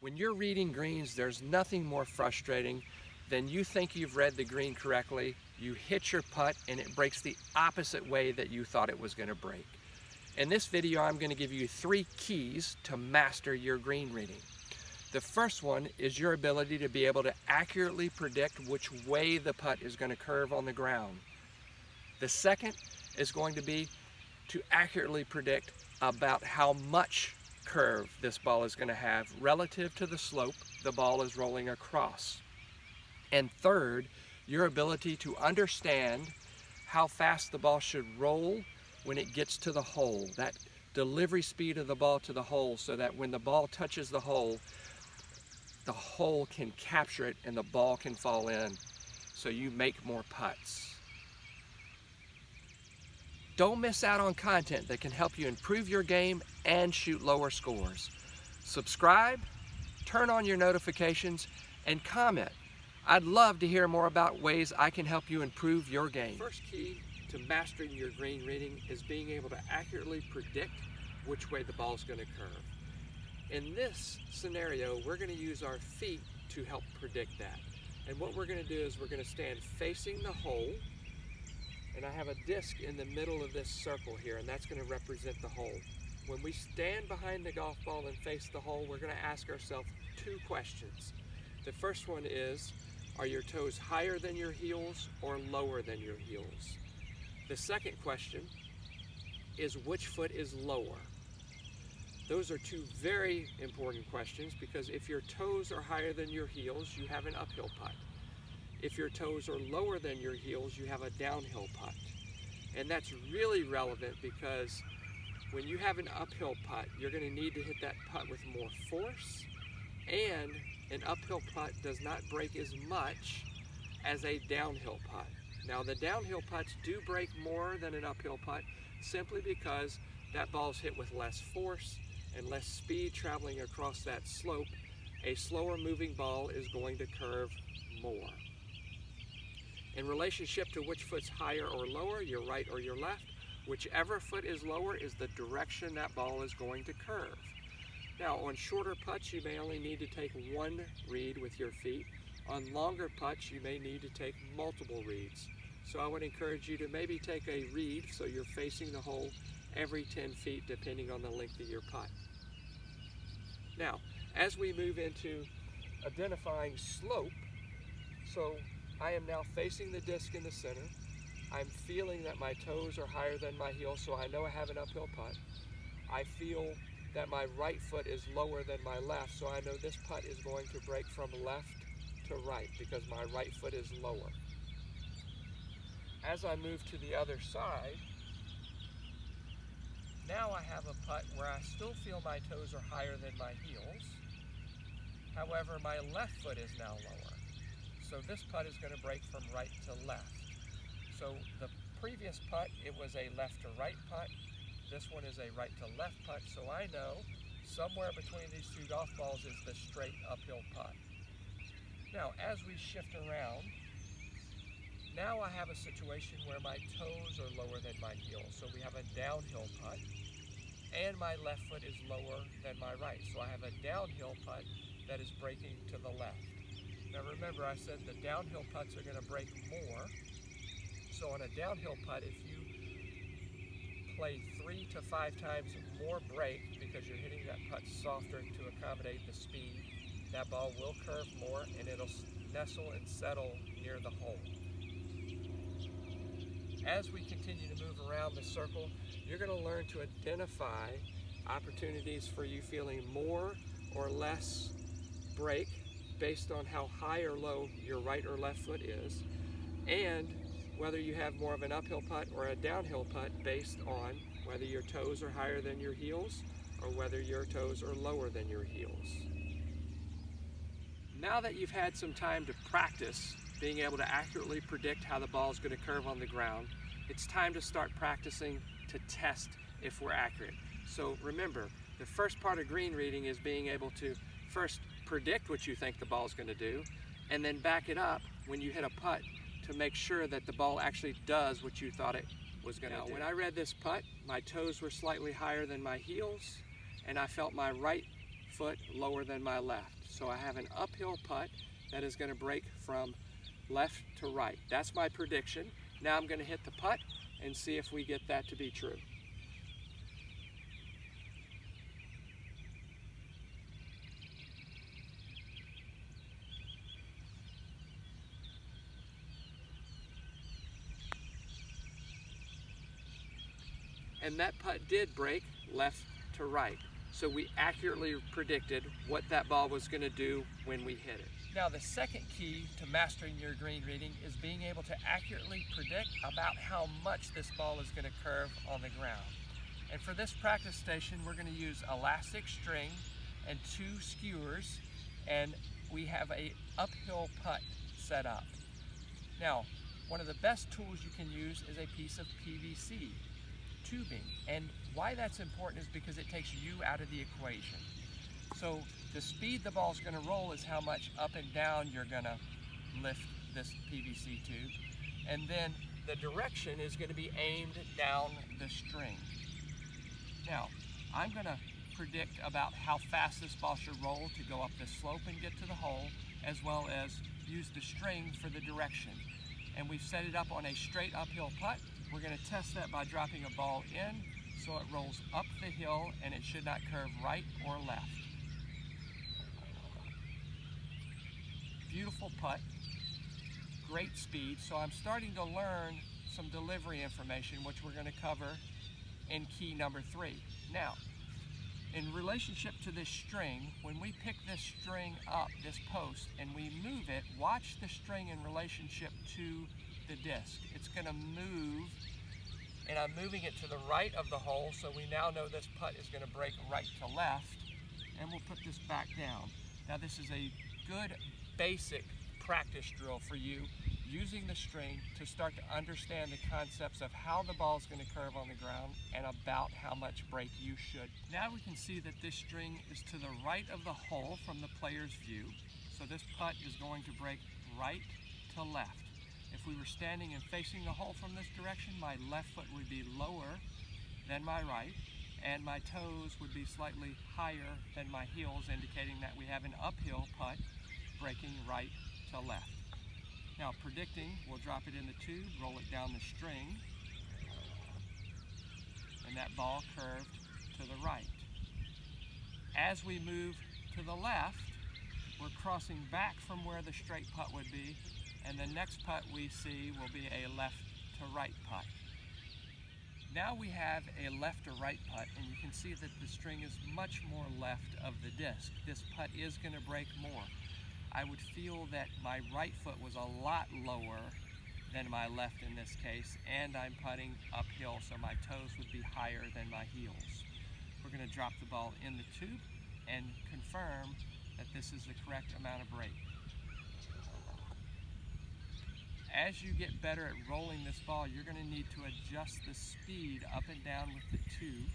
When you're reading greens, there's nothing more frustrating than you think you've read the green correctly, you hit your putt, and it breaks the opposite way that you thought it was going to break. In this video, I'm going to give you 3 keys to master your green reading. The first one is your ability to be able to accurately predict which way the putt is going to curve on the ground. The second is going to be to accurately predict about how much curve this ball is going to have relative to the slope the ball is rolling across. And third, your ability to understand how fast the ball should roll when it gets to the hole, that delivery speed of the ball to the hole, so that when the ball touches the hole can capture it and the ball can fall in, so you make more putts. Don't miss out on content that can help you improve your game and shoot lower scores. Subscribe, turn on your notifications, and comment. I'd love to hear more about ways I can help you improve your game. First key to mastering your green reading is being able to accurately predict which way the ball is going to curve. In this scenario, we're going to use our feet to help predict that. And what we're going to do is we're going to stand facing the hole, and I have a disc in the middle of this circle here, and that's going to represent the hole. When we stand behind the golf ball and face the hole, we're going to ask ourselves 2 questions. The first one is, are your toes higher than your heels or lower than your heels? The second question is, which foot is lower? Those are 2 very important questions, because if your toes are higher than your heels, you have an uphill putt. If your toes are lower than your heels, you have a downhill putt. And that's really relevant because when you have an uphill putt, you're going to need to hit that putt with more force, and an uphill putt does not break as much as a downhill putt. Now, the downhill putts do break more than an uphill putt simply because that ball's hit with less force and less speed traveling across that slope. A slower moving ball is going to curve more. In relationship to which foot's higher or lower, your right or your left, whichever foot is lower is the direction that ball is going to curve. Now, on shorter putts, you may only need to take 1 read with your feet. On longer putts, you may need to take multiple reads. So I would encourage you to maybe take a read so you're facing the hole every 10 feet, depending on the length of your putt. Now, as we move into identifying slope, so I am now facing the disc in the center. I'm feeling that my toes are higher than my heels, so I know I have an uphill putt. I feel that my right foot is lower than my left, so I know this putt is going to break from left to right because my right foot is lower. As I move to the other side, now I have a putt where I still feel my toes are higher than my heels. However, my left foot is now lower. So this putt is going to break from right to left. So the previous putt, it was a left to right putt. This one is a right to left putt. So I know somewhere between these 2 golf balls is the straight uphill putt. Now, as we shift around, now I have a situation where my toes are lower than my heels. So we have a downhill putt, and my left foot is lower than my right. So I have a downhill putt that is breaking to the left. Now remember, I said the downhill putts are going to break more. So on a downhill putt, if you play 3 to 5 times more break because you're hitting that putt softer to accommodate the speed, that ball will curve more and it'll nestle and settle near the hole. As we continue to move around the circle, you're going to learn to identify opportunities for you feeling more or less break based on how high or low your right or left foot is, and whether you have more of an uphill putt or a downhill putt based on whether your toes are higher than your heels or whether your toes are lower than your heels. Now that you've had some time to practice being able to accurately predict how the ball is going to curve on the ground, it's time to start practicing to test if we're accurate. So remember, the first part of green reading is being able to first predict what you think the ball is going to do, and then back it up when you hit a putt to make sure that the ball actually does what you thought it was going to do. When I read this putt, my toes were slightly higher than my heels, and I felt my right foot lower than my left. So I have an uphill putt that is going to break from left to right. That's my prediction. Now I'm going to hit the putt and see if we get that to be true. And that putt did break left to right. So we accurately predicted what that ball was going to do when we hit it. Now the second key to mastering your green reading is being able to accurately predict about how much this ball is going to curve on the ground. And for this practice station, we're going to use elastic string and 2 skewers, and we have a uphill putt set up. Now, one of the best tools you can use is a piece of PVC tubing, and why that's important is because it takes you out of the equation. So the speed the ball's going to roll is how much up and down you're going to lift this PVC tube, and then the direction is going to be aimed down the string. Now I'm going to predict about how fast this ball should roll to go up the slope and get to the hole, as well as use the string for the direction. And we've set it up on a straight uphill putt. We're going to test that by dropping a ball in so it rolls up the hill and it should not curve right or left. Beautiful putt, great speed. So I'm starting to learn some delivery information, which we're going to cover in key number 3. Now, in relationship to this string, when we pick this string up, this post, and we move it, watch the string in relationship to the disc. It's going to move, and I'm moving it to the right of the hole, so we now know this putt is going to break right to left, and we'll put this back down. Now this is a good basic practice drill for you, using the string to start to understand the concepts of how the ball is going to curve on the ground and about how much break you should. Now we can see that this string is to the right of the hole from the player's view. So this putt is going to break right to left. If we were standing and facing the hole from this direction, my left foot would be lower than my right, and my toes would be slightly higher than my heels, indicating that we have an uphill putt breaking right to left. Now predicting, we'll drop it in the tube, roll it down the string, and that ball curved to the right. As we move to the left, we're crossing back from where the straight putt would be, and the next putt we see will be a left to right putt. Now we have a left to right putt, and you can see that the string is much more left of the disc. This putt is going to break more. I would feel that my right foot was a lot lower than my left in this case, and I'm putting uphill, so my toes would be higher than my heels. We're going to drop the ball in the tube and confirm that this is the correct amount of break. As you get better at rolling this ball, you're going to need to adjust the speed up and down with the tube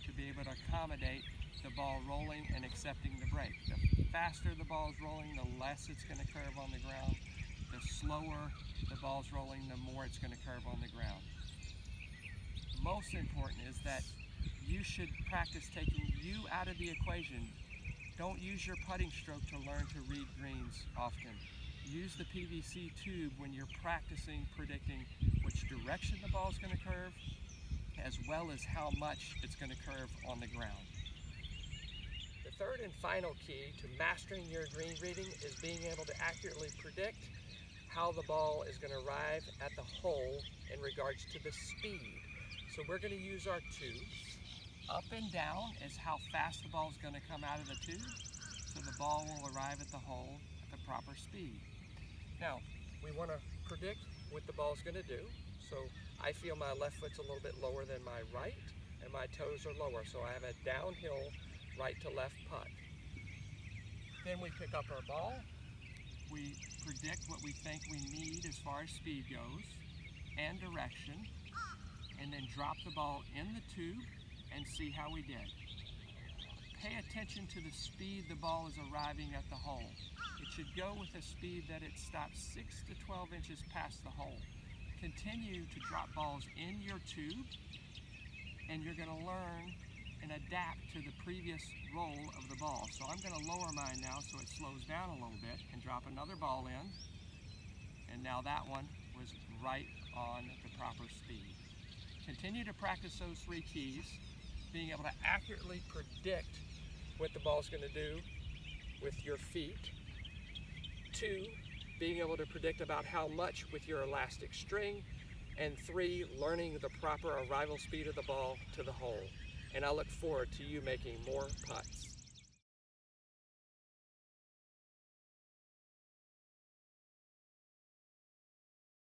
to be able to accommodate the ball rolling and accepting the break. The faster the ball is rolling, the less it's going to curve on the ground. The slower the ball's rolling, the more it's going to curve on the ground. Most important is that you should practice taking you out of the equation. Don't use your putting stroke to learn to read greens often. Use the PVC tube when you're practicing predicting which direction the ball is going to curve, as well as how much it's going to curve on the ground. The third and final key to mastering your green reading is being able to accurately predict how the ball is going to arrive at the hole in regards to the speed. So we're going to use our tubes. Up and down is how fast the ball is going to come out of the tube, so the ball will arrive at the hole at the proper speed. Now, we want to predict what the ball is going to do. So I feel my left foot's a little bit lower than my right, and my toes are lower. So I have a downhill right to left putt. Then we pick up our ball. We predict what we think we need as far as speed goes and direction, and then drop the ball in the tube and see how we did. Pay attention to the speed the ball is arriving at the hole. It should go with a speed that it stops 6 to 12 inches past the hole. Continue to drop balls in your tube, and you're going to learn and adapt to the previous roll of the ball. So I'm going to lower mine now so it slows down a little bit and drop another ball in. And now that one was right on the proper speed. Continue to practice those 3 keys, being able to accurately predict what the ball's going to do with your feet. 2, being able to predict about how much with your elastic string. And 3, learning the proper arrival speed of the ball to the hole. And I look forward to you making more putts.